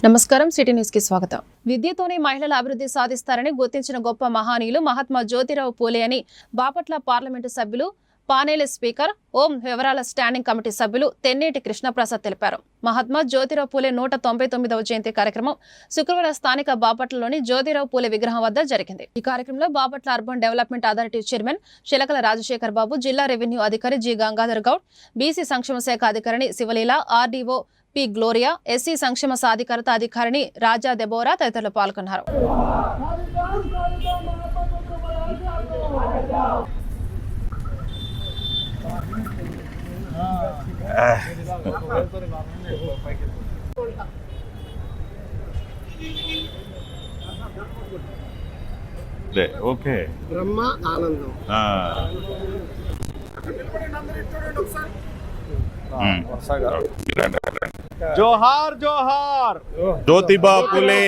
నమస్కారం, city news కి స్వాగతం. విద్యతోనే మహిళల అభివృద్ధి సాధిస్తారని గుర్తించిన గొప్ప మహనీయులు మహాత్మా జ్యోతిరావు పూలే అని బాపట్ల పార్లమెంటు సభ్యులు, పానేలి స్పీకర్, ఓం వివరాల స్టాండింగ్ కమిటీ సభ్యులు తెన్నేటి కృష్ణప్రసాద్ తెలిపారు. మహాత్మా జ్యోతిరావు పూలే 199వ జయంతి కార్యక్రమం శుక్రవారం స్థానిక బాపట్లలోని జ్యోతిరావు పూలే విగ్రహం వద్ద జరిగింది. ఈ కార్యక్రమంలో Bapatla urban development authority chairman Chilakala Rajasekhar Babu, జిల్లా రెవెన్యూ అధికారి జి గంగాధర్ గౌడ్, బీసీ సంక్షేమ శాఖ అధికారిని శివలీల, ఆర్డీఓ పి గ్లోరియా, ఎస్సీ సంక్షేమ సాధికారత అధికారిని రాజా దెబోరా తదితరులు పాల్గొన్నారు. ఓకే, బ్రహ్మ ఆనందం. జోహార్ జోహార్ జ్యోతిబా పూలే.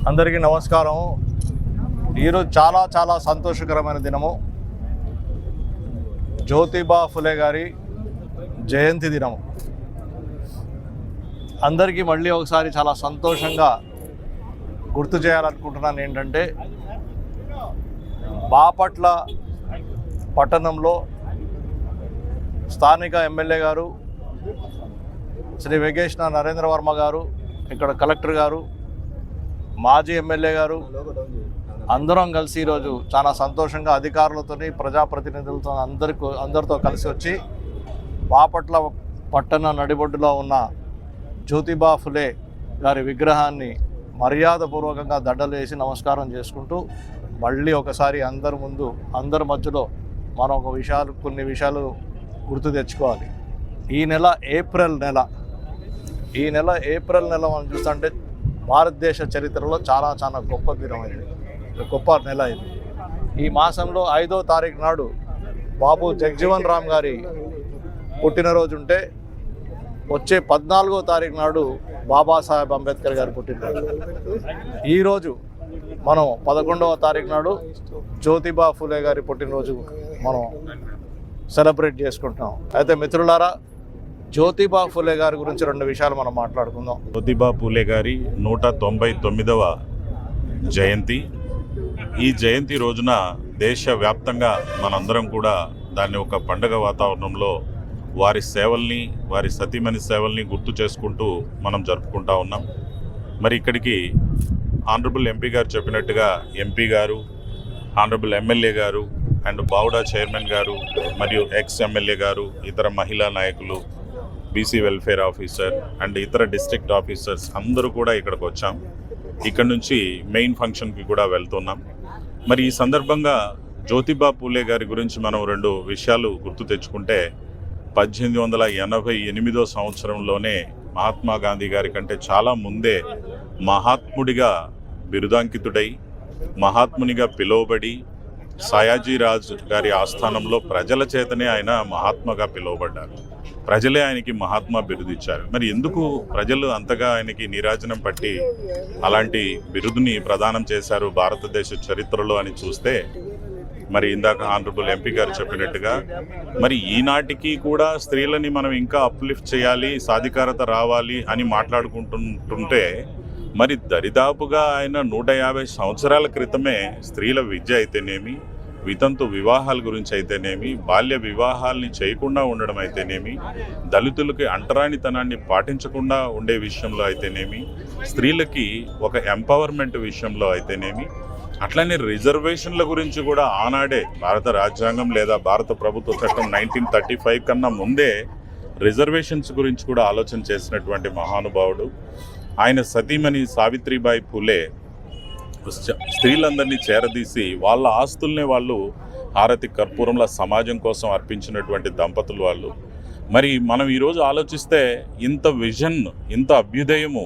అందరికీ నమస్కారం. ఈరోజు చాలా చాలా సంతోషకరమైన దినము. జ్యోతిబా పూలే గారి జయంతి దినము. అందరికీ మళ్ళీ ఒకసారి చాలా సంతోషంగా గుర్తు చేయాలనుకుంటున్నాను ఏంటంటే, బాపట్ల పట్టణంలో స్థానిక ఎమ్మెల్యే గారు శ్రీ వెంకటేశ్వర నరేంద్ర వర్మ గారు, ఇక్కడ కలెక్టర్ గారు, మాజీ ఎమ్మెల్యే గారు అందరం కలిసి ఈరోజు చాలా సంతోషంగా అధికారులతోని, ప్రజాప్రతినిధులతో అందరితో కలిసి వచ్చి బాపట్ల పట్టణ నడిబొడ్డులో ఉన్న జ్యోతిబా పూలే గారి విగ్రహాన్ని మర్యాదపూర్వకంగా దండలు వేసి నమస్కారం చేసుకుంటూ మళ్ళీ ఒకసారి అందరి మధ్యలో మనం కొన్ని విషయాలు గుర్తు తెచ్చుకోవాలి. ఈ నెల ఏప్రిల్ నెల మనం చూస్తుంటే భారతదేశ చరిత్రలో చాలా చాలా గొప్ప దినం ఇది, గొప్ప నెల ఇది. ఈ మాసంలో 5వ తారీఖు నాడు బాబు జగజీవన్ రామ్ గారి పుట్టినరోజు ఉంటే, వచ్చే 14వ తారీఖు నాడు బాబాసాహెబ్ అంబేద్కర్ గారి పుట్టినరోజు. ఈరోజు మనం 11వ తారీఖు నాడు జ్యోతిబా పూలే గారి పుట్టినరోజు మనం సెలబ్రేట్ చేసుకుంటున్నాం. అయితే మిత్రులారా, జ్యోతిబా పూలే గారి గురించి 2 విషయాలు మనం మాట్లాడుకుందాం. జ్యోతిబా పూలే గారి 199వ జయంతి. ఈ జయంతి రోజున దేశవ్యాప్తంగా మనందరం కూడా దాన్ని ఒక పండుగ వాతావరణంలో వారి సేవల్ని, వారి సతీమణి సేవల్ని గుర్తు చేసుకుంటూ మనం జరుపుకుంటా ఉన్నాం. మరి ఇక్కడికి ఆనరబుల్ ఎంపీ గారు చెప్పినట్టుగా ఎంపీ గారు, ఆనరబుల్ ఎమ్మెల్యే గారు అండ్ బావుడా చైర్మన్ గారు మరియు ఎక్స్ ఎమ్మెల్యే గారు, ఇతర మహిళా నాయకులు, బీసీ వెల్ఫేర్ ఆఫీసర్ అండ్ ఇతర డిస్ట్రిక్ట్ ఆఫీసర్స్ అందరూ కూడా ఇక్కడికి వచ్చాం. ఇక్కడ నుంచి మెయిన్ ఫంక్షన్కి కూడా వెళ్తున్నాం. మరి ఈ సందర్భంగా జ్యోతిబా పూలే గారి గురించి మనం 2 విషయాలు గుర్తు తెచ్చుకుంటే, 1888వ సంవత్సరంలోనే మహాత్మా గాంధీ గారి కంటే చాలా ముందే మహాత్ముడిగా బిరుదాంకితుడై, మహాత్మునిగా పిలువబడి, సయాజీరాజ్ గారి ఆస్థానంలో ప్రజల చేతనే ఆయన మహాత్మగా పిలువబడ్డారు. ప్రజలే ఆయనకి మహాత్మా బిరుదిచ్చారు. మరి ఎందుకు ప్రజలు అంతగా ఆయనకి నీరాజనం పట్టి అలాంటి బిరుదుని ప్రదానం చేశారు భారతదేశ చరిత్రలో అని చూస్తే, మరి ఇందాక ఆనరబుల్ ఎంపీ గారు చెప్పినట్టుగా మరి ఈనాటికి కూడా స్త్రీలని మనం ఇంకా అప్లిఫ్ట్ చేయాలి, సాధికారత రావాలి అని మాట్లాడుకుంటుంటే, మరి దరిదాపుగా ఆయన 150 సంవత్సరాల క్రితమే స్త్రీల విద్య అయితేనేమి, వితంతు వివాహాల గురించి అయితేనేమి, బాల్య వివాహాల్ని చేయకుండా ఉండడం అయితేనేమి, దళితులకి అంటరానితనాన్ని పాటించకుండా ఉండే విషయంలో అయితేనేమి, స్త్రీలకి ఒక ఎంపవర్మెంట్ విషయంలో అయితేనేమి, అట్లనే రిజర్వేషన్ల గురించి కూడా ఆనాడే భారత రాజ్యాంగం లేదా భారత ప్రభుత్వ చట్టం 1935 కన్నా ముందే రిజర్వేషన్స్ గురించి కూడా ఆలోచన చేసినటువంటి మహానుభావుడు. ఆయన సతీమణి సావిత్రిబాయి పూలే స్త్రీలందరినీ చేరదీసి వాళ్ళ ఆస్తుల్ని వాళ్ళు హారతి కర్పూరంలో సమాజం కోసం అర్పించినటువంటి దంపతులు వాళ్ళు. మరి మనం ఈరోజు ఆలోచిస్తే ఇంత విజన్, ఇంత అభ్యుదయము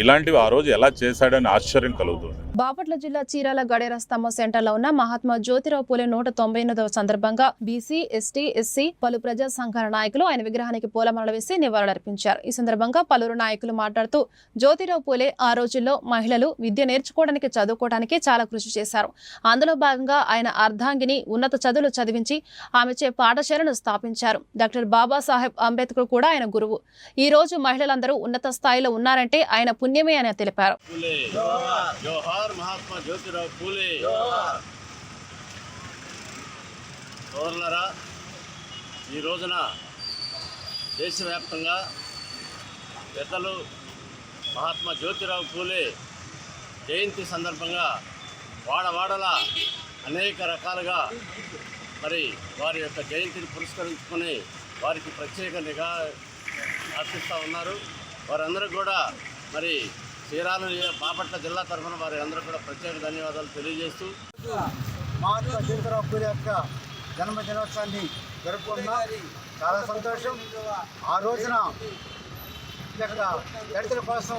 ఇలాంటివి ఆ రోజు ఎలా చేశాడని ఆశ్చర్యం కలుగుతుంది. బాపట్ల జిల్లా చీరాల గడేర స్తంభ సెంటర్లో ఉన్న మహాత్మా జ్యోతిరావు పూలే 198వ సందర్భంగా బీసీ, ఎస్టీ, ఎస్సీ పలు ప్రజా సంఘాల నాయకులు ఆయన విగ్రహానికి పూలమాలలు వేసి నివాళులర్పించారు. ఈ సందర్భంగా పలువురు నాయకులు మాట్లాడుతూ జ్యోతిరావు పూలే ఆ రోజుల్లో మహిళలు విద్య నేర్చుకోవడానికి, చదువుకోవడానికి చాలా కృషి చేశారు. అందులో భాగంగా ఆయన అర్ధాంగిని ఉన్నత చదువులు చదివించి ఆమెచే పాఠశాలను స్థాపించారు. డాక్టర్ బాబాసాహెబ్ అంబేద్కర్ కూడా ఆయన గురువు. ఈ రోజు మహిళలందరూ ఉన్నత స్థాయిలో ఉన్నారంటే ఆయన పుణ్యమే అని తెలిపారు. మహాత్మా జ్యోతిరావు పూలే సోదరులారా, ఈ రోజున దేశవ్యాప్తంగా పెద్దలు మహాత్మా జ్యోతిరావు పూలే జయంతి సందర్భంగా వాడవాడల అనేక రకాలుగా మరి వారి యొక్క జయంతిని పురస్కరించుకొని వారికి ప్రత్యేక నిఘా అర్పిస్తూ ఉన్నారు. వారందరూ కూడా మరి చీరాల బాపట్ల జిల్లా తరఫున వారి అందరూ కూడా ప్రత్యేక ధన్యవాదాలు తెలియజేస్తూ మహాత్మా జ్యోతిరావు పూలే యొక్క జన్మదినోత్సవాన్ని జరుపుకుంటున్నాం. చాలా సంతోషం. ఆ రోజున ఈ యొక్క దళితుల కోసం,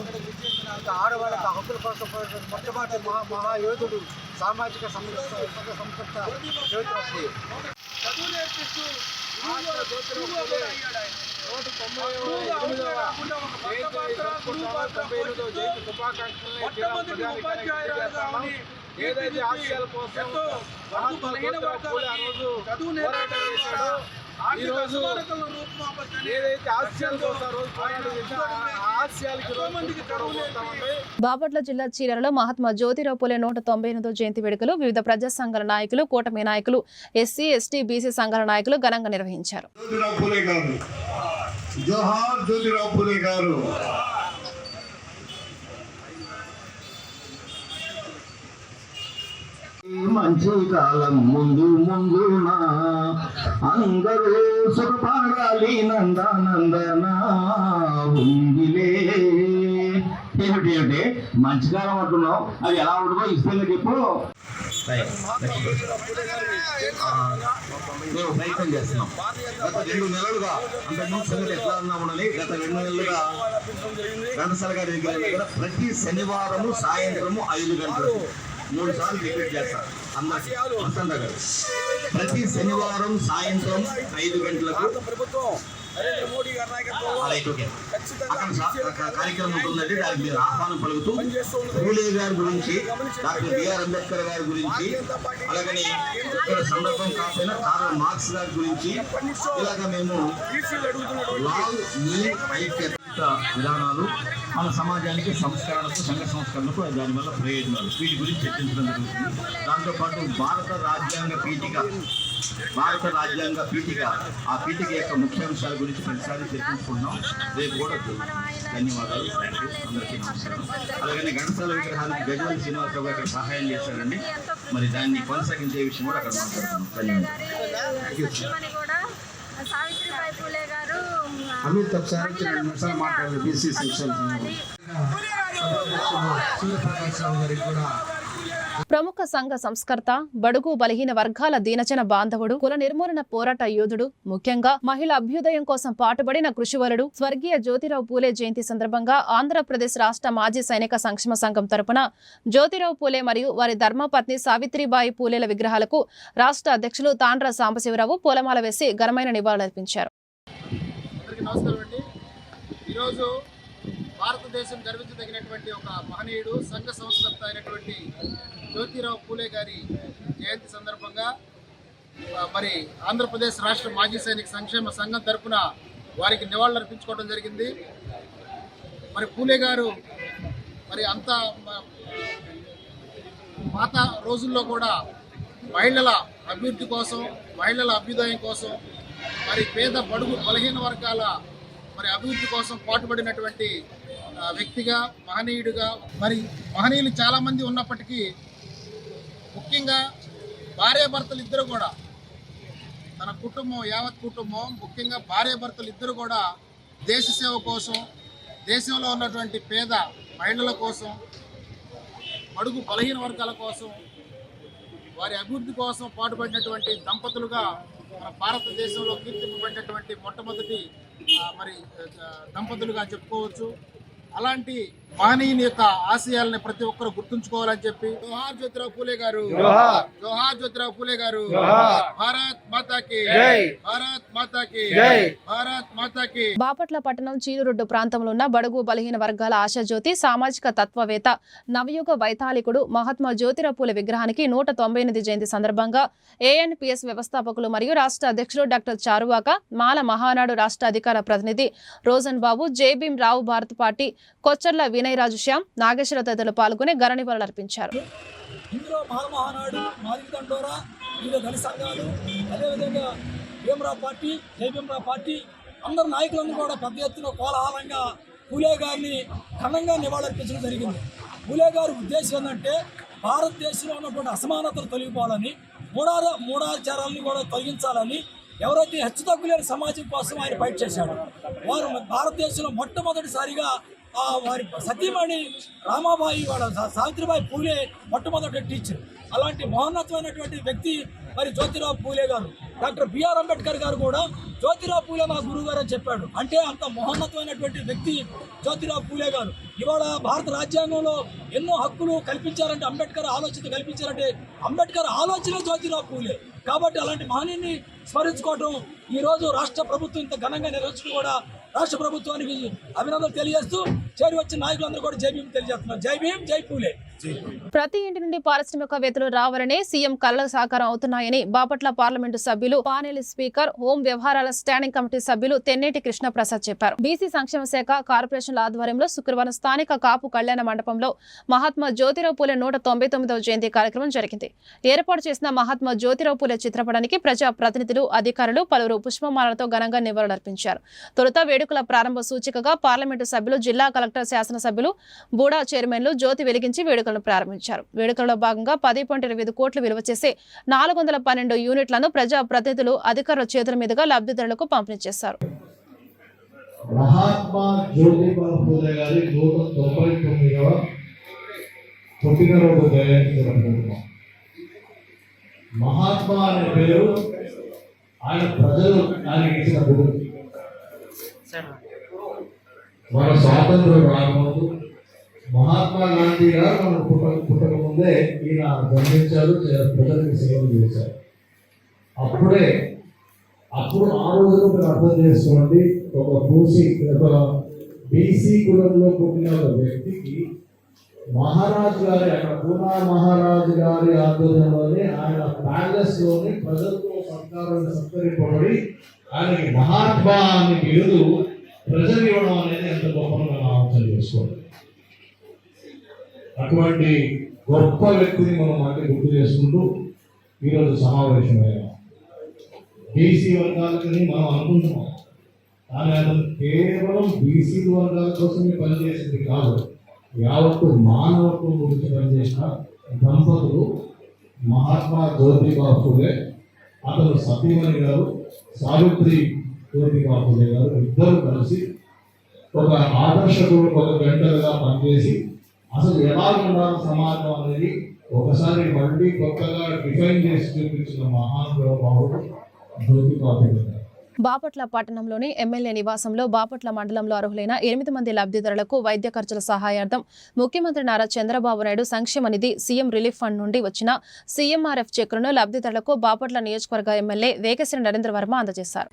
ఆడవాళ్ళ హక్కుల కోసం మొట్టమొదటి మహాయోధుడు, సామాజిక సంస్థ జ్యోతిరావు పూలే. ఏదైతే ఆశయాల కోసం ఈరోజు ఏదైతే ఆశయాల కోసం బాపట్ల జిల్లా చీరాలలో మహాత్మా జ్యోతిరావు పూలే 198వ జయంతి వేడుకలు వివిధ ప్రజా సంఘాల నాయకులు, కూటమి నాయకులు, ఎస్సీ, ఎస్టీ, బీసీ సంఘాల నాయకులు ఘనంగా నిర్వహించారు. జోహార్ జ్యోతిరావు పూలే గారు. మంచి కాలం ముందు ముందునా అందరూ సుఖపడాలి నందనందనా ఉందిలే. ఏమిటి అంటే మంచి కాలం అంటున్నావు, అది ఎలా ఉంటుందో ఇష్టంగా చెప్పు. మేము ప్రయత్నం చేస్తున్నాం. గత 2 నెలలుగా అంతకుముందు సంగతి ఎట్లా ఉన్నామని గత 2 నెలలుగా ఘంటసాల గారి దగ్గర ప్రతి శనివారము సాయంత్రము 5 గంటలకు 3 సార్లు రిపీట్ చేస్తారు. అందరూ ప్రతి శనివారం సాయంత్రం 5 గంటలకు అక్కడ కార్యక్రమం ఉంటుందండి. దానికి మీరు ఆహ్వానం పలుకుతూ పూలే గారి గురించి, డాక్టర్ బిఆర్ అంబేద్కర్ గారి గురించి, అలాగని ఇక్కడ సందర్భం కాకపోయినా కార్ల్ మార్క్స్ గారి గురించి, ఇలాగ మేము విధానాలు మన సమాజానికి, సంస్కరణకు, సంఘ సంస్కరణకు, దానివల్ల ప్రయోజనాలు, వీటి గురించి చర్చించడం జరుగుతుంది. దాంతోపాటు భారత రాజ్యాంగ పీఠిక ఆ పీఠిక యొక్క ముఖ్యాంశాల గురించి ప్రతిసారి చర్చించుకుంటున్నాం. రేపు కూడా ధన్యవాదాలు. అందరికీ నమస్కారం. అలాగనే ఘంటసాల విగ్రహానికి గజవల్లి శ్రీనివాసరావు గారు సహాయం చేశారండి. మరి దాన్ని కొనసాగించే విషయం కూడా అక్కడ మాట్లాడుతున్నాం. ధన్యవాదాలు. సావిత్రిబాయి పూలే గారు అమిత్ ఒకసారి 2 నిమిషాలు మాట్లాడారు. బీసీ సెక్షన్ గారికి కూడా ప్రముఖ సంఘ సంస్కర్త, బడుగు బలహీన వర్గాల దీనజన బాంధవుడు, కుల నిర్మూలన పోరాట యోధుడు, ముఖ్యంగా మహిళా అభ్యుదయం కోసం పాటుపడిన కృషివరుడు, స్వర్గీయ జ్యోతిరావు పూలే జయంతి సందర్భంగా ఆంధ్రప్రదేశ్ రాష్ట్ర మాజీ సైనిక సంక్షేమ సంఘం తరపున జ్యోతిరావు పూలే మరియు వారి ధర్మపత్ని సావిత్రిబాయి పూలేల విగ్రహాలకు రాష్ట్ర అధ్యక్షులు తాండ్ర సాంబశివరావు పూలమాల వేసి ఘనమైన నివాళులర్పించారు. ఈరోజు భారతదేశం గర్వించదగినటువంటి ఒక మహనీయుడు, సంఘ సంస్కర్త అయినటువంటి జ్యోతిరావు పూలే గారి జయంతి సందర్భంగా మరి ఆంధ్రప్రదేశ్ రాష్ట్ర మాజీ సైనిక సంక్షేమ సంఘం తరఫున వారికి నివాళులర్పించుకోవడం జరిగింది. మరి పూలే గారు మరి అంత పాత రోజుల్లో కూడా మహిళల అభివృద్ధి కోసం, మహిళల అభ్యుదయం కోసం, మరి పేద బడుగు బలహీన వర్గాల మరి అభివృద్ధి కోసం పాటుపడినటువంటి వ్యక్తిగా, మహనీయుడిగా, మరి మహనీయులు చాలామంది ఉన్నప్పటికీ ముఖ్యంగా భార్యాభర్తలు ఇద్దరు కూడా, తన కుటుంబం, యావత్ కుటుంబం, ముఖ్యంగా భార్యాభర్తలు ఇద్దరు కూడా దేశ సేవ కోసం, దేశంలో ఉన్నటువంటి పేద మహిళల కోసం, బడుగు బలహీన వర్గాల కోసం, వారి అభివృద్ధి కోసం పాటుపడినటువంటి దంపతులుగా మన భారతదేశంలో కీర్తింపబడినటువంటి మొట్టమొదటి మరి దంపతులుగా చెప్పుకోవచ్చు. అలాంటి మహనీయుని యొక్క ఆశయాలని ప్రతి ఒక్కరు గుర్తుంచుకోవాలని చెప్పి జోహార్ జ్యోతిరావు పూలే గారు, జోహార్ జ్యోతిరావు పూలే గారు, భారత్ మాతాకి భారత్ మాతాకి భారత్ మాతాకి. బాపట్ల పట్టణం చీలురొడ్డు ప్రాంతంలో ఉన్న బడుగు బలహీన వర్గాల ఆశాజ్యోతి సామాజిక తత్వవేత్త నవయుగ వైతాళికుడు మహాత్మా జ్యోతిరావు పూలే విగ్రహానికి 198 జయంతి సందర్భంగా ఏఎన్పిఎస్ వ్యవస్థాపకులు మరియు రాష్ట్ర అధ్యక్షుడు డాక్టర్ చారువాక, మాల మహానాడు రాష్ట్ర అధికార ప్రతినిధి రోజన్ బాబు, జేబీం రావు, భారత పార్టీ కొచ్చర్ల వినయరాజు శ్యామ్, నాగేశ్వర తదితరులు పాల్గొని ఘననివాళులర్పించారు. ఇందులో మహామహానాడు, మాదిగదండోరా, వివిధ దళిత సంఘాలు, అదేవిధంగా భీమరావు పార్టీ, జయభీమరావు పార్టీ అందరు నాయకులను కూడా పెద్ద ఎత్తున కోలాహలంగా పూలే గారిని ఘనంగా నివాళులర్పించడం జరిగింది. పూలే గారి ఉద్దేశం ఏంటంటే భారతదేశంలో ఉన్నటువంటి అసమానతలు తొలగిపోవాలని, మూఢాచారాలను కూడా తొలగించాలని, ఎవరైతే హెచ్చుతగ్గులేని సమాజం కోసం ఆయన ఫైట్ చేశాడు. వారు భారతదేశంలో మొట్టమొదటిసారిగా వారి సతీమణి రామాబాయి వాళ్ళ సావిత్రిబాయి పూలే మొట్టమొదటి టీచర్. అలాంటి మహోన్నతమైనటువంటి వ్యక్తి మరి జ్యోతిరావు పూలే గారు. డాక్టర్ బిఆర్ అంబేద్కర్ గారు కూడా జ్యోతిరావు పూలే మా గురువు గారు అని చెప్పాడు. అంటే అంత మహోన్నతమైనటువంటి వ్యక్తి జ్యోతిరావు పూలే గారు. ఇవాళ భారత రాజ్యాంగంలో ఎన్నో హక్కులు కల్పించారంటే అంబేద్కర్ ఆలోచన కల్పించారంటే అంబేద్కర్ ఆలోచన జ్యోతిరావు పూలే. కాబట్టి అలాంటి మహనీయుని స్మరించుకోవడం ఈరోజు రాష్ట్ర ప్రభుత్వం ఇంత ఘనంగా నిర్వహించడం కూడా రాష్ట్ర ప్రభుత్వానికి అభినందనలు తెలియజేస్తూ చేరి వచ్చిన నాయకులందరూ కూడా జై భీమ్ తెలియజేస్తున్నారు. జై భీమ్, జై పూలే. ప్రతి ఇంటి నుండి పారిశ్రామికవేత్తలు రావాలనే సీఎం కలలు సాకారం అవుతున్నాయని బాపట్ల పార్లమెంటు సభ్యులు, పానెల్ స్పీకర్, హోం వ్యవహారాల స్టాండింగ్ కమిటీ సభ్యులు తెన్నేటి కృష్ణప్రసాద్ చెప్పారు. బీసీ సంక్షేమ శాఖ కార్పొరేషన్ల ఆధ్వర్యంలో శుక్రవారం స్థానిక కాపు కళ్యాణ మండపంలో మహాత్మా జ్యోతిరావు పూలే 199వ జయంతి కార్యక్రమం జరిగింది. ఏర్పాటు చేసిన మహాత్మా జ్యోతిరావు పూలే చిత్రపటానికి ప్రజా ప్రతినిధులు, అధికారులు పలువురు పుష్పమాలతో ఘనంగా నివాళులర్పించారు. తొలుత వేడుకల ప్రారంభ సూచికగా పార్లమెంటు సభ్యులు, జిల్లా కలెక్టర్, శాసనసభ్యులు, బూడా చైర్మన్లు జ్యోతి వెలిగించి వేడుకలను ప్రారంభించారు. వేడుకల్లో భాగంగా 10.25 కోట్లు విలువ చేసే 412 యూనిట్లను ప్రజా ప్రతినిధులు, అధికారుల చేతుల మీదుగా లబ్ధిదారులకు పంపిణీ చేశారు. మహాత్మా జ్యోతిరావు పూలే గారి 199వ పుట్టినరోజు జయంతి జరుపుకుంటున్నాం. మహాత్మా అనే పేరు ఆయన ప్రజలు ఆయనకి ఇచ్చిన గురు. మన స్వాతంత్రం రాకముందు మహాత్మా గాంధీ గారు మనం పుట్టక ముందే ఈయన జన్మించారు, ప్రజలకు సేవలు చేశారు. అప్పుడు ఆ రోజులో మీరు అర్థం చేసుకోండి, ఒక బీసీ కులంలో పుట్టిన ఒక వ్యక్తికి మహారాజు గారి, ఆయన పూనా మహారాజు గారి ఆధ్వర్యంలోనే ఆయన ప్యాలెస్ లోని ప్రజలతో సత్కరింపబడి ఆయనకి మహాత్మా అని బిరుదు ప్రజలు ఇవ్వడం అనేది ఎంత గొప్పగా మనం ఆలోచన చేసుకోండి. అటువంటి గొప్ప వ్యక్తిని మనం మళ్ళీ గుర్తు చేసుకుంటూ ఈరోజు సమావేశమయ్యాం. బీసీ వర్గాలని మనం అనుకుంటున్నాం, కానీ అతను కేవలం బీసీ వర్గాల కోసమే పనిచేసింది కాదు, యావత్తు మానవత్వం గురించి పనిచేసిన దంపతులు మహాత్మా జ్యోతిరావు పూలే, అతను సతీమణి గారు సావిత్రి జ్యోతిరావు పూలే గారు ఇద్దరు కలిసి ఒక ఆదర్శకుడు, ఒక గంటలుగా పనిచేసి అసలు ఎలా ఉండాలి సమాజం అనేది ఒకసారి మళ్ళీ కొత్తగా డిఫైన్ చేసి చూపించిన మహానుభావుడు జ్యోతిరావు పూలే. బాపట్ల పట్టణంలోని ఎమ్మెల్యే నివాసంలో బాపట్ల మండలంలో అర్హులైన 8 మంది లబ్ధిదారులకు వైద్య ఖర్చుల సహాయార్థం ముఖ్యమంత్రి నారా చంద్రబాబు నాయుడు సంక్షేమ నిధి, సీఎం రిలీఫ్ ఫండ్ నుండి వచ్చిన సీఎంఆర్ఎఫ్ చెక్కులను లబ్ధిదారులకు బాపట్ల నియోజకవర్గ ఎమ్మెల్యే వేగశ్రీ నరేంద్ర వర్మ అందజేశారు.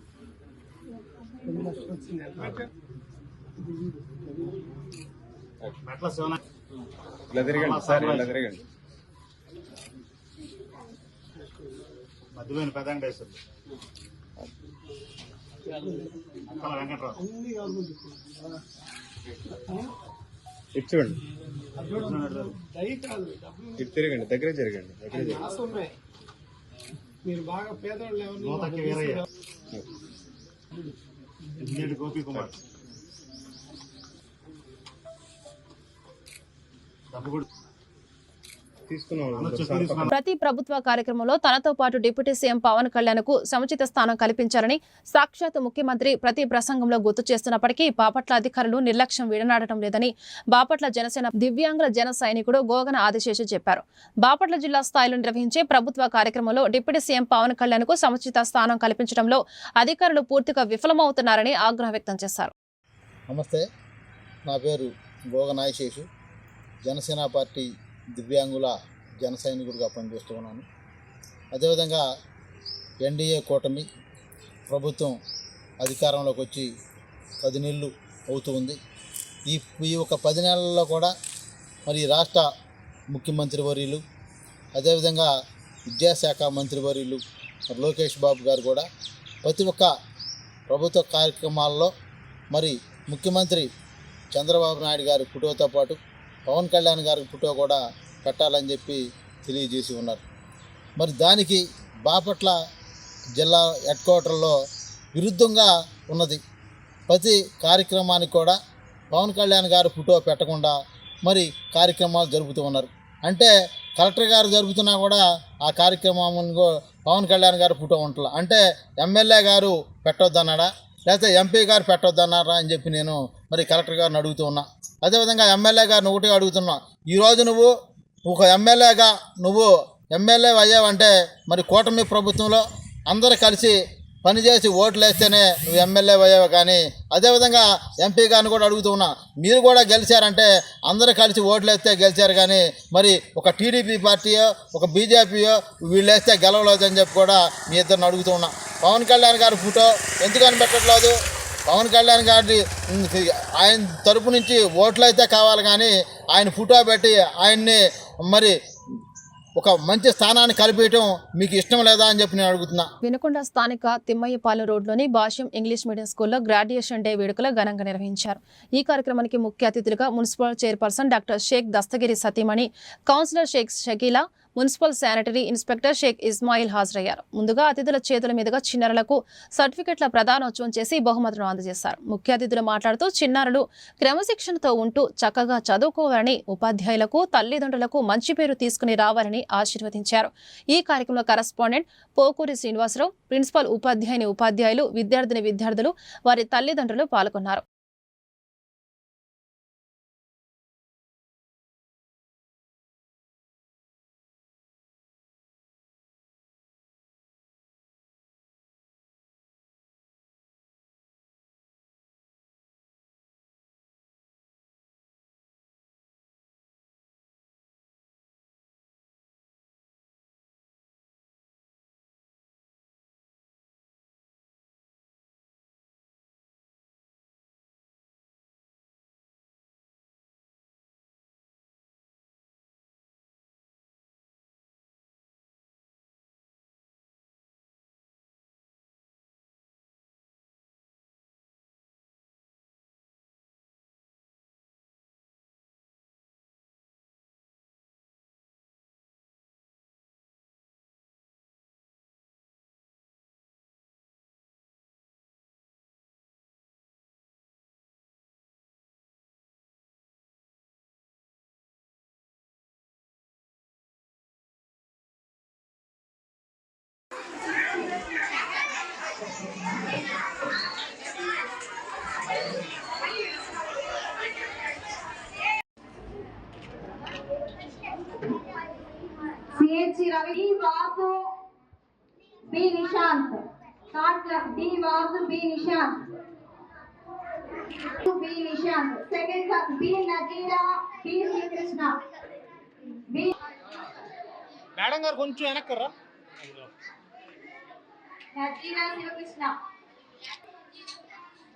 ఇచ్చుకోండి, ఇటు తిరగండి, దగ్గర జరగండి, మీరు బాగా పేదవాళ్ళు గోపి కుమార్ ప్రతి ప్రభుత్వ కార్యక్రమంలో తనతో పాటు డిప్యూటీ సీఎం పవన్ కళ్యాణ్ కు సముచిత స్థానం కల్పించారని సాక్షాత్ ముఖ్యమంత్రి ప్రతి ప్రసంగంలో గుర్తు చేస్తున్నప్పటికీ బాపట్ల అధికారులు నిర్లక్ష్యం విడనాడటం లేదని బాపట్ల జనసేన దివ్యాంగుల జన సైనికుడు గోగన ఆదిశేషు చెప్పారు. బాపట్ల జిల్లా స్థాయిలో నిర్వహించే ప్రభుత్వ కార్యక్రమంలో డిప్యూటీ సీఎం పవన్ కళ్యాణ్ కు సముచిత స్థానం కల్పించడంలో అధికారులు పూర్తిగా విఫలమవుతున్నారని ఆగ్రహం వ్యక్తం చేశారు. నమస్తే, నా పేరు గోగ నాయశేషు, జనసేన పార్టీ దివ్యాంగుల జన సైనికుడిగా పనిచేస్తూ ఉన్నాను. అదేవిధంగా ఎన్డీఏ కూటమి ప్రభుత్వం అధికారంలోకి వచ్చి 10 నెలలు అవుతూ ఉంది. ఈ ఒక 10 నెలల్లో కూడా మరి రాష్ట్ర ముఖ్యమంత్రి వర్యులు, అదేవిధంగా విద్యాశాఖ మంత్రి వర్యులు లోకేష్ బాబు గారు కూడా ప్రతి ఒక్క ప్రభుత్వ కార్యక్రమాల్లో మరి ముఖ్యమంత్రి చంద్రబాబు నాయుడు గారి ఫోటోతో పాటు పవన్ కళ్యాణ్ గారి ఫోటో కూడా పెట్టాలని చెప్పి తెలియజేసి ఉన్నారు. మరి దానికి బాపట్ల జిల్లా హెడ్ క్వార్టర్లో విరుద్ధంగా ఉన్నది. ప్రతి కార్యక్రమానికి కూడా పవన్ కళ్యాణ్ గారి ఫోటో పెట్టకుండా మరి కార్యక్రమాలు జరుపుతూ ఉన్నారు. అంటే కలెక్టర్ గారు జరుపుతున్నా కూడా ఆ కార్యక్రమంలో పవన్ కళ్యాణ్ గారి ఫోటో ఉండాలి. అంటే ఎమ్మెల్యే గారు పెట్టొద్దన్నాడా, లేకపోతే ఎంపీ గారు పెట్టొద్దన్నారా అని చెప్పి నేను మరి కలెక్టర్ గారిని అడుగుతూ ఉన్నా. అదేవిధంగా ఎమ్మెల్యే గారిని ఒకటే అడుగుతున్నా, ఈరోజు నువ్వు ఒక ఎమ్మెల్యేగా ఎమ్మెల్యే అయ్యావంటే మరి కూటమి ప్రభుత్వంలో అందరూ కలిసి పనిచేసి ఓట్లు వేస్తేనే నువ్వు ఎమ్మెల్యే అయ్యావు. కానీ అదేవిధంగా ఎంపీ గారిని కూడా అడుగుతూ ఉన్నా, మీరు కూడా గెలిచారంటే అందరూ కలిసి ఓట్లు వేస్తే గెలిచారు, కానీ మరి ఒక టీడీపీ పార్టీయో ఒక బీజేపీయో వీళ్ళు వేస్తే గెలవలేదని చెప్పి కూడా మీ ఇద్దరిని అడుగుతూ ఉన్నా. పవన్ కళ్యాణ్ గారి ఫోటో ఎందుకని పెట్టట్లేదు? పవన్ కళ్యాణ్ గారి ఆయన తరపు నుంచి ఓట్లు అయితే కావాలి, కానీ ఆయన ఫోటో పెట్టి ఆయన్ని మరి ఒక మంచి స్థానాన్ని కల్పించడం మీకు ఇష్టం లేదా అని చెప్పి నేను అడుగుతున్నా. వినుకొండ స్థానిక తిమ్మయ్యపాలెం రోడ్లోని భాష్యం ఇంగ్లీష్ మీడియం స్కూల్లో గ్రాడ్యుయేషన్ డే వేడుకలు ఘనంగా నిర్వహించారు. ఈ కార్యక్రమానికి ముఖ్య అతిథులుగా municipal chairperson doctor Shaik Dastagiri సతీమణి, councillor Shaik Shakeela, municipal sanitary inspector Shaik Ismail హాజరయ్యారు. ముందుగా అతిథుల చేతుల మీదుగా చిన్నారులకు సర్టిఫికెట్ల ప్రదానోత్సవం చేసి బహుమతులను అందజేశారు. ముఖ్య అతిథులు మాట్లాడుతూ చిన్నారులు క్రమశిక్షణతో ఉంటూ చక్కగా చదువుకోవాలని, ఉపాధ్యాయులకు తల్లిదండ్రులకు మంచి పేరు తీసుకుని రావాలని ఆశీర్వదించారు. ఈ కార్యక్రమంలో కరెస్పాండెంట్ పోకూరి శ్రీనివాసరావు, ప్రిన్సిపల్ ఉపాధ్యాయులు, విద్యార్థులు, వారి తల్లిదండ్రులు పాల్గొన్నారు. Ravi Vasu B Nishant, third class D Vasu B Nishant, second class B Nazira B Srikrishna B madam गाరు కొంచెం వెనక్కరా नजीरा श्रीकृष्ण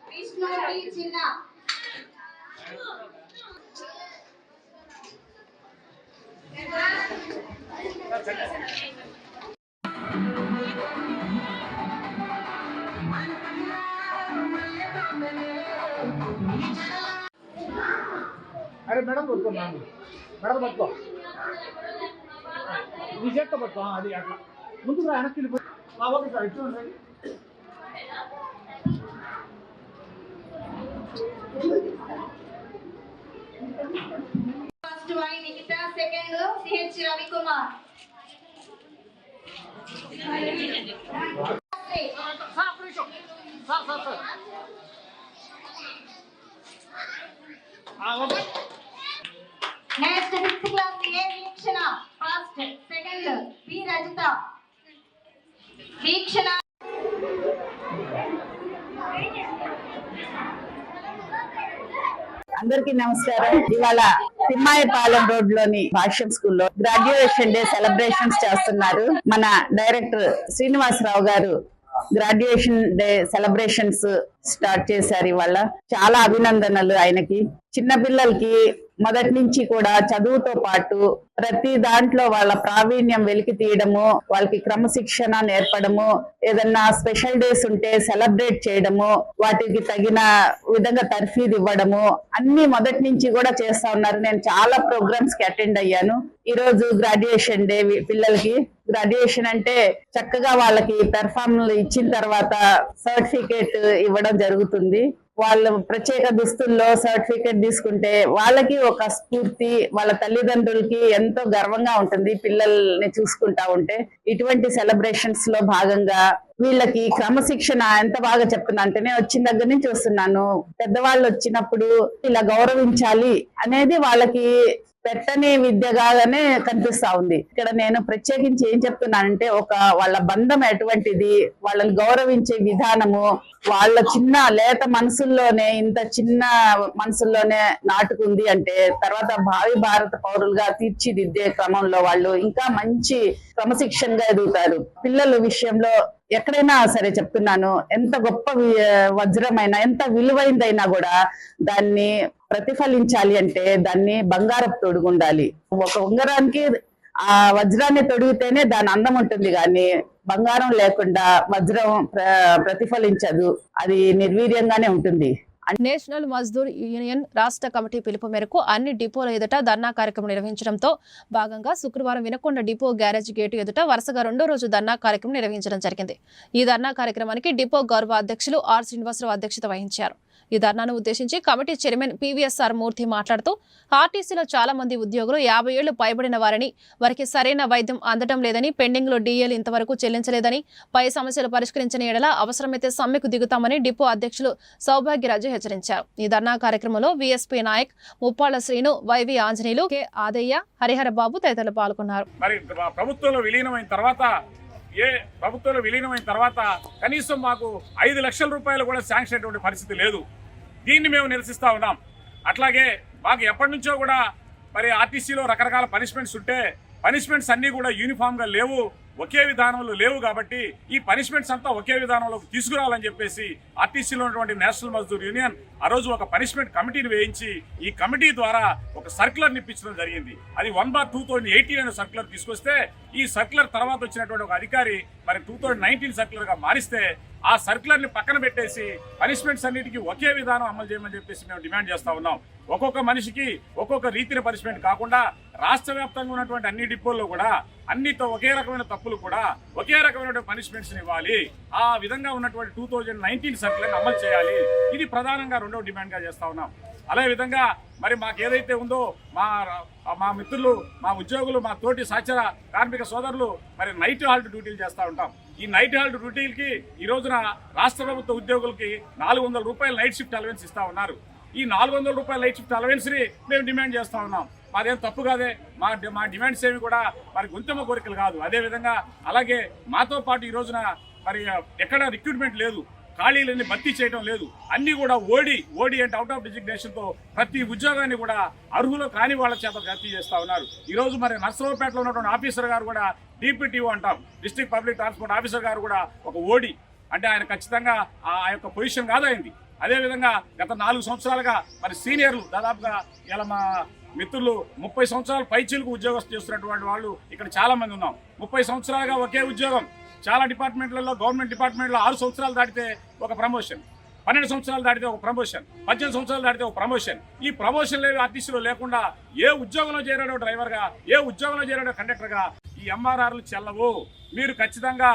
विष्णु बी చిన్న अरे मैडम पड़को मैडम पड़को विजेट पड़को అది అట్లా ముందుకు రా వెనక్కి వెళ్ళిపో ఓకే సార్ ఇటు రండి first Y Nikita second CH Ravi Kumar हां प्लीज सर हां okay next 5th class A Veekshana first second B Rajitha Veekshana అందరికీ నమస్కారం. ఇవాళ తిమ్మాయిపాలెం రోడ్ లోని భాష్యం స్కూల్లో గ్రాడ్యుయేషన్ డే సెలబ్రేషన్స్ చేస్తున్నారు. మన డైరెక్టర్ శ్రీనివాసరావు గారు గ్రాడ్యుయేషన్ డే సెలబ్రేషన్స్ స్టార్ట్ చేశారు. ఇవాళ చాలా అభినందనలు ఆయనకి. చిన్న పిల్లలకి మొదటి నుంచి కూడా చదువుతో పాటు ప్రతి దాంట్లో వాళ్ళ ప్రావీణ్యం వెలికి తీయడము, వాళ్ళకి క్రమశిక్షణ నేర్పడము, ఏదన్నా స్పెషల్ డేస్ ఉంటే సెలబ్రేట్ చేయడము, వాటికి తగిన విధంగా తర్ఫీదు ఇవ్వడము అన్ని మొదటి నుంచి కూడా చేస్తా ఉన్నారు. నేను చాలా ప్రోగ్రామ్స్ కి అటెండ్ అయ్యాను. ఈ రోజు గ్రాడ్యుయేషన్ డే. పిల్లలకి గ్రాడ్యుయేషన్ అంటే చక్కగా వాళ్ళకి పెర్ఫార్మెన్స్ ఇచ్చిన తర్వాత సర్టిఫికేట్ ఇవ్వడం జరుగుతుంది. వాళ్ళు ప్రత్యేక దుస్తుల్లో సర్టిఫికేట్ తీసుకుంటే వాళ్ళకి ఒక స్ఫూర్తి, వాళ్ళ తల్లిదండ్రులకి ఎంతో గర్వంగా ఉంటుంది పిల్లల్ని చూసుకుంటా ఉంటే. ఇటువంటి సెలబ్రేషన్స్ లో భాగంగా వీళ్ళకి క్రమశిక్షణ ఎంత బాగా చెప్తున్నా అంటే, నేను వచ్చిన దగ్గర నుంచి చూస్తున్నాను, పెద్దవాళ్ళు వచ్చినప్పుడు ఇలా గౌరవించాలి అనేది వాళ్ళకి పెట్టని విద్యగానే కనిపిస్తా ఉంది. ఇక్కడ నేను ప్రత్యేకించి ఏం చెప్తున్నానంటే, వాళ్ళ బంధం ఎటువంటిది, వాళ్ళని గౌరవించే విధానము వాళ్ళ చిన్న లేత మనసుల్లోనే, ఇంత చిన్న మనసుల్లోనే నాటుకుంది అంటే తర్వాత భావి భారత పౌరులుగా తీర్చిదిద్దే క్రమంలో వాళ్ళు ఇంకా మంచి క్రమశిక్షణగా ఎదుగుతారు. పిల్లల విషయంలో ఎక్కడైనా సరే చెప్తున్నాను, ఎంత గొప్ప వజ్రమైనా, ఎంత విలువైందైనా కూడా దాన్ని ప్రతిఫలించాలి అంటే దాన్ని బంగారపు తొడుగు ఉండాలి. ఒక ఉంగరానికి ఆ వజ్రాన్ని తొడిగితేనే దాని అందం ఉంటుంది, కానీ బంగారం లేకుండా వజ్రం ప్రతిఫలించదు, అది నిర్వీర్యంగానే ఉంటుంది. నేషనల్ మజ్దూర్ యూనియన్ రాష్ట్ర కమిటీ పిలుపు మేరకు అన్ని డిపోల ఎదుట ధర్నా కార్యక్రమం నిర్వహించడంతో భాగంగా శుక్రవారం వినకొండ డిపో గ్యారేజ్ గేటు ఎదుట వరుసగా 2వ రోజు ధర్నా కార్యక్రమం నిర్వహించడం జరిగింది. ఈ ధర్నా కార్యక్రమానికి డిపో గౌరవ అధ్యక్షులు ఆర్ శ్రీనివాసరావు అధ్యక్షత వహించారు. ఈ ధర్నాను ఉద్దేశించి కమిటీ చైర్మన్ పివిఎస్ఆర్ మూర్తి మాట్లాడుతూ, ఆర్టీసీలో చాలా మంది ఉద్యోగులు 50 ఏళ్లు పైబడిన వారని, వారికి సరైన వైద్యం అందడం లేదని, పెండింగ్ లో డిఎల్ ఇంతవరకు చెల్లించలేదని, పై సమస్యలు పరిష్కరించిన ఎడల అవసరమైతే సమ్మెకు దిగుతామని డిపో అధ్యక్షులు సౌభాగ్యరాజు హెచ్చరించారు. ఈ ధర్నా కార్యక్రమంలో VSP Nayak, Muppalla Srinu, YV Anjaneyulu, K Adayya, Harihara Babu తదితరులు పాల్గొన్నారు. ప్రభుత్వంలో విలీనమైన తర్వాత కనీసం మాకు 5 లక్షల రూపాయలు కూడా శాంక్షన్ అయ్యేటువంటి పరిస్థితి లేదు. దీన్ని మేము నిరసిస్తా ఉన్నాం. అట్లాగే మాకు ఎప్పటి నుంచో కూడా మరి ఆర్టీసీలో రకరకాల పనిష్మెంట్స్ ఉంటే పనిష్మెంట్స్ అన్నీ కూడా యూనిఫామ్గా లేవు, ఒకే విధానంలో లేవు. కాబట్టి ఈ పనిష్మెంట్స్ అంతా ఒకే విధానంలోకి తీసుకురావాలని చెప్పేసి ఆర్టీసీలో ఉన్నటువంటి నేషనల్ మజ్దూర్ యూనియన్ ఆ రోజు ఒక పనిష్మెంట్ కమిటీని వేయించి ఈ కమిటీ ద్వారా ఒక సర్క్యులర్ ఇప్పించడం జరిగింది. అది 1/2018 అనే సర్క్యులర్ తీసుకొస్తే, ఈ సర్క్యులర్ తర్వాత వచ్చినటువంటి ఒక అధికారి మరి 2019 సర్క్యులర్గా మారిస్తే ఆ సర్క్యులర్ని పక్కన పెట్టేసి పనిష్మెంట్స్ అన్నిటికీ ఒకే విధానం అమలు చేయమని చెప్పేసి మేము డిమాండ్ చేస్తా ఉన్నాం. ఒక్కొక్క మనిషికి ఒక్కొక్క రీతిన పనిష్మెంట్ కాకుండా రాష్ట్ర వ్యాప్తంగా ఉన్నటువంటి అన్ని డిపోల్లో కూడా అన్నితో ఒకే రకమైన తప్పులు కూడా ఒకే రకమైన పనిష్మెంట్స్ ఇవ్వాలి. ఆ విధంగా ఉన్నటువంటి 2019 సర్క్యులర్ని అమలు చేయాలి. ఇది ప్రధానంగా 2వ డిమాండ్గా చేస్తా ఉన్నాం. అదే విధంగా మరి మాకు ఏదైతే ఉందో మా మిత్రులు, మా ఉద్యోగులు, మా తోటి సహచర కార్మిక సోదరులు మరి నైట్ హాల్ట్ డ్యూటీలు చేస్తూ ఉంటాం. ఈ నైట్ హాల్ట్ డ్యూటీలకి ఈ రోజున రాష్ట్ర ప్రభుత్వ ఉద్యోగులకి 400 రూపాయల నైట్ షిఫ్ట్ అలవెన్స్ ఇస్తా ఉన్నారు. ఈ 400 రూపాయల నైట్ షిఫ్ట్ అలవెన్స్ని మేము డిమాండ్ చేస్తూ ఉన్నాం. మాదేం తప్పు కాదే, మా డిమాండ్స్ ఏమి కూడా మరి గుంతమ్మ కోరికలు కాదు. అదేవిధంగా అలాగే మాతో పాటు ఈ రోజున మరి ఎక్కడ రిక్రూట్మెంట్ లేదు, ఖాళీలన్నీ భర్తీ చేయడం లేదు, అన్నీ కూడా ఓడి అంటే అవుట్ ఆఫ్ డిజిగ్నేషన్తో ప్రతి ఉద్యోగాన్ని కూడా అర్హులు కాని వాళ్ళ చేత భర్తీ చేస్తూ ఉన్నారు. ఈరోజు మరి నర్సరావుపేటలో ఉన్నటువంటి ఆఫీసర్ గారు కూడా డిపిటిఓ అంటాం, డిస్ట్రిక్ట్ పబ్లిక్ ట్రాన్స్పోర్ట్ ఆఫీసర్ గారు కూడా ఒక ఓడి అంటే ఆయన ఖచ్చితంగా ఆ యొక్క పొజిషన్ కాదు అయింది. అదేవిధంగా గత 4 సంవత్సరాలుగా మరి సీనియర్లు దాదాపుగా ఇలా మా మిత్రులు 30 సంవత్సరాలు పైచీలకు ఉద్యోగం చేస్తున్నటువంటి వాళ్ళు ఇక్కడ చాలా మంది ఉన్నాం. 30 సంవత్సరాలుగా ఒకే ఉద్యోగం. చాలా డిపార్ట్మెంట్లలో, గవర్నమెంట్ డిపార్ట్మెంట్లో 6 సంవత్సరాలు దాటితే ఒక ప్రమోషన్, 12 సంవత్సరాలు దాటితే ఒక ప్రమోషన్, 18 సంవత్సరాలు దాటితే ఒక ప్రమోషన్. ఈ ప్రమోషన్లు ఆర్టీసీలో లేకుండా ఏ ఉద్యోగంలో చేరాడో డ్రైవర్గా, ఏ ఉద్యోగంలో చేరాడో కండక్టర్గా ఈ ఎంఆర్ఆర్లు చెల్లవు. మీరు ఖచ్చితంగా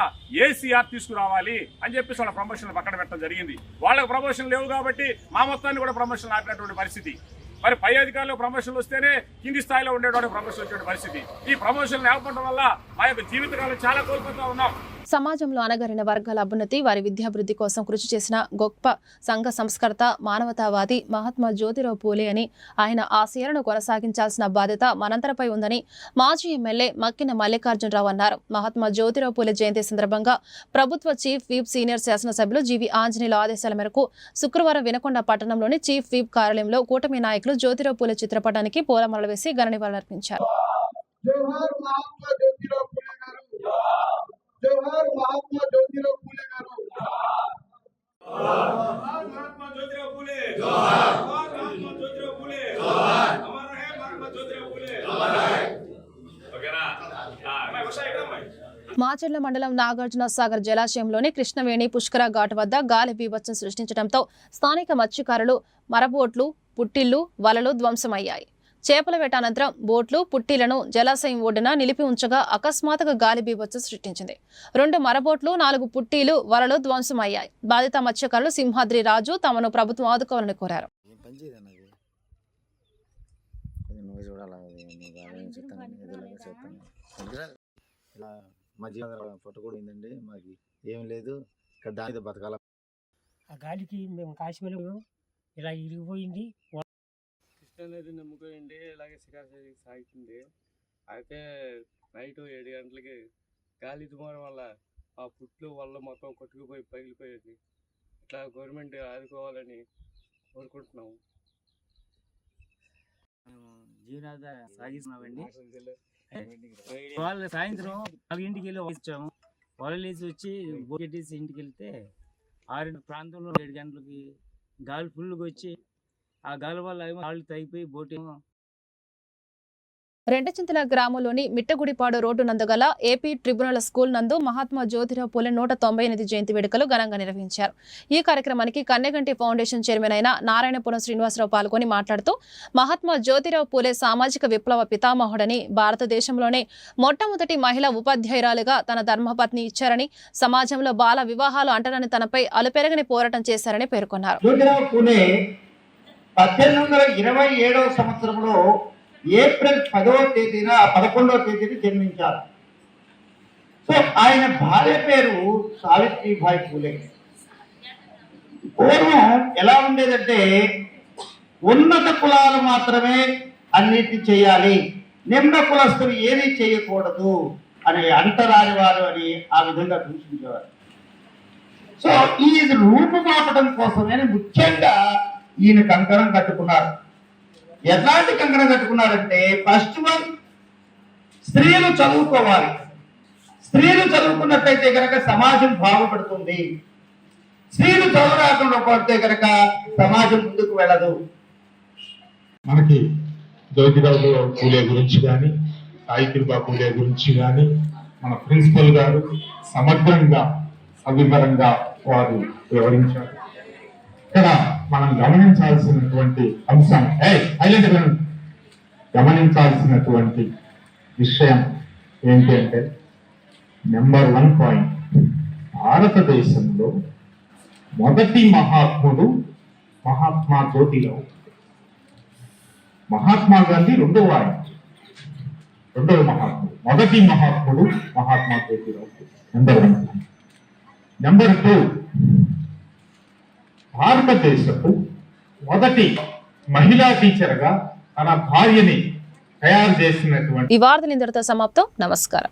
ఏసీఆర్ తీసుకురావాలి అని చెప్పేసి వాళ్ళ ప్రమోషన్లు పక్కన పెట్టడం జరిగింది. వాళ్ళకి ప్రమోషన్ లేవు కాబట్టి మా మొత్తాన్ని కూడా ప్రమోషన్లు ఆపినటువంటి పరిస్థితి. మరి పై అధికారులు ప్రమోషన్లు వస్తేనే కింది స్థాయిలో ఉండేటువంటి ప్రమోషన్ వచ్చే పరిస్థితి. ఈ ప్రమోషన్లు లేకపోవడం వల్ల మా యొక్క జీవితకాలం చాలా కోల్పోతా ఉన్నాం. సమాజంలో అణగారిన వర్గాల అభ్యున్నతి, వారి విద్యాభివృద్ధి కోసం కృషి చేసిన గొప్ప సంఘ సంస్కర్త, మానవతావాది మహాత్మా జ్యోతిరావు పూలే అని ఆయన ఆశయాలను కొనసాగించాల్సిన బాధ్యత మనందరిపై ఉందని మాజీ ఎమ్మెల్యే మక్కిన మల్లికార్జునరావు అన్నారు. మహాత్మా జ్యోతిరావు పూలే జయంతి సందర్భంగా ప్రభుత్వ చీఫ్ విప్ సీనియర్ శాసనసభ్యులు జీవి ఆంజనేయుల ఆదేశాల మేరకు శుక్రవారం వినకొండ పట్టణంలోని చీఫ్ విప్ కార్యాలయంలో కూటమి నాయకులు జ్యోతిరావు పూలే చిత్రపటానికి పూలమాలలు వేసి ఘన నివాళులర్పించారు. జోహార్ మహాత్మా జ్యోతిరావు పూలే గారు. మహాత్మా జ్యోతిరావు పూలే. జోహార్ మహాత్మా జ్యోతిరావు పూలే. జోహార్ అమర్ రహే మహాత్మా జ్యోతిరావు పూలే. జోహార్. ఓకేనా? మాచర్ల మండలం నాగార్జున సాగర్ జలాశయంలోని కృష్ణవేణి పుష్కర ఘాట్ వద్ద గాలి బీభత్సం సృష్టించడంతో స్థానిక మత్స్యకారులు మరబోట్లు, పుట్టిళ్లు, వలలు ధ్వంసమయ్యాయి. చేపల వేట అనంతరం బోట్లు, పుట్టీలను జలాశయం ఒడ్డున నిలిపి ఉంచగా అకస్మాత్తుగా గాలి బీభత్సం సృష్టించింది. 2 మరబోట్లు, 4 పుట్టీలు, వలలు ధ్వంసమయ్యాయి. బాధిత మత్స్యకారులు సింహాద్రి రాజు తమను ప్రభుత్వం ఆదుకోవాలని కోరారు. పట్టుకోండి, మాకు ఏం లేదు, ఇక్కడ దాని మీద బతకాల. ఆ గాలికి మేము కాశీమలో ఇలా ఇరిగిపోయింది. కృష్ణానది నమ్ముకోండి, ఇలాగే శిఖర్ సాగుతుంది. అయితే నైట్ 7 గంటలకి గాలి దుమారం వల్ల ఆ పుట్లు వల్ల మొత్తం కొట్టుకుపోయి పగిలిపోయేది. ఇట్లా గవర్నమెంట్ ఆదుకోవాలని కోరుకుంటున్నాము. జీవనాధార సాగిస్తున్నామండి. వాళ్ళు సాయంత్రం 4 వెళ్ళి వచ్చాము. వలలేసి వచ్చి బోటేసి ఇంటికి వెళ్తే 6 ప్రాంతంలో 7 గంటలకి గాలి ఫుల్గా వచ్చి ఆ గాలి వల్ల కాళ్ళు తగ్గిపోయి బోట్ రెంటచింతల గ్రామంలోని మిట్టగుడిపాడు రోడ్డు నందుగల ఏపీ ట్రిబ్యునల్ స్కూల్ నందు మహాత్మా జ్యోతిరావు పూలే 198 జయంతి వేడుకలు ఘనంగా నిర్వహించారు. ఈ కార్యక్రమానికి కన్నెగంటి ఫౌండేషన్ చైర్మన్ అయిన నారాయణపురం శ్రీనివాసరావు పాల్గొని మాట్లాడుతూ మహాత్మా జ్యోతిరావు పూలే సామాజిక విప్లవ పితామహుడని, భారతదేశంలోనే మొట్టమొదటి మహిళా ఉపాధ్యాయురాలుగా తన ధర్మపత్ని ఇచ్చారని, సమాజంలో బాల వివాహాలు అంటనని తనపై అలుపెరగని పోరాటం చేశారని పేర్కొన్నారు. 1827వ సంవత్సరంలో ఏప్రిల్ 10వ తేదీన 11వ తేదీన జన్మించారు. సో ఆయన భార్య పేరు సావిత్రిబాయి పూలే. పూర్వం ఎలా ఉండేదంటే ఉన్నత కులాలు మాత్రమే అన్నిటి చేయాలి, నిమ్న కులస్తులు ఏది చేయకూడదు అని అంటరాని వారు అని ఆ విధంగా దూషించేవారు. సో ఈ రూపుమాపడం కోసమే ముఖ్యంగా ఈయన కంకణం కట్టుకున్నారు. ఎట్లాంటి కంకణం కట్టుకున్నారంటే, ఫస్ట్ వన్ స్త్రీలు చదువుకోవాలి. స్త్రీలు చదువుకున్నట్లయితే కనుక సమాజం బాగుపడుతుంది. స్త్రీలు చదువు రాకుండా పడితే కనుక సమాజం ముందుకు వెళ్ళదు. మనకి జ్యోతిరావు పూలే గురించి కానీ, సావిత్రిబాయి పూలే గురించి కానీ మన ప్రిన్సిపల్ గారు సమగ్రంగా సవివరంగా వారు వివరించారు. ఇక్కడ మనం గమనించాల్సినటువంటి అంశం, గమనించాల్సినటువంటి విషయం ఏంటి అంటే, నెంబర్ 1 పాయింట్, భారతదేశంలో మొదటి మహాత్ముడు మహాత్మా జ్యోతిరావు. మహాత్మా గాంధీ రెండవ మహాత్ముడు. మొదటి మహాత్ముడు మహాత్మా జ్యోతిరావు, నెంబర్ 1. నెంబర్ 2, భారతదేశపు మొదటి మహిళా టీచర్గా తన భార్యని తయారు చేసినటువంటి. ఈ వార్తలు ఇంతటితో సమాప్తం. నమస్కారం.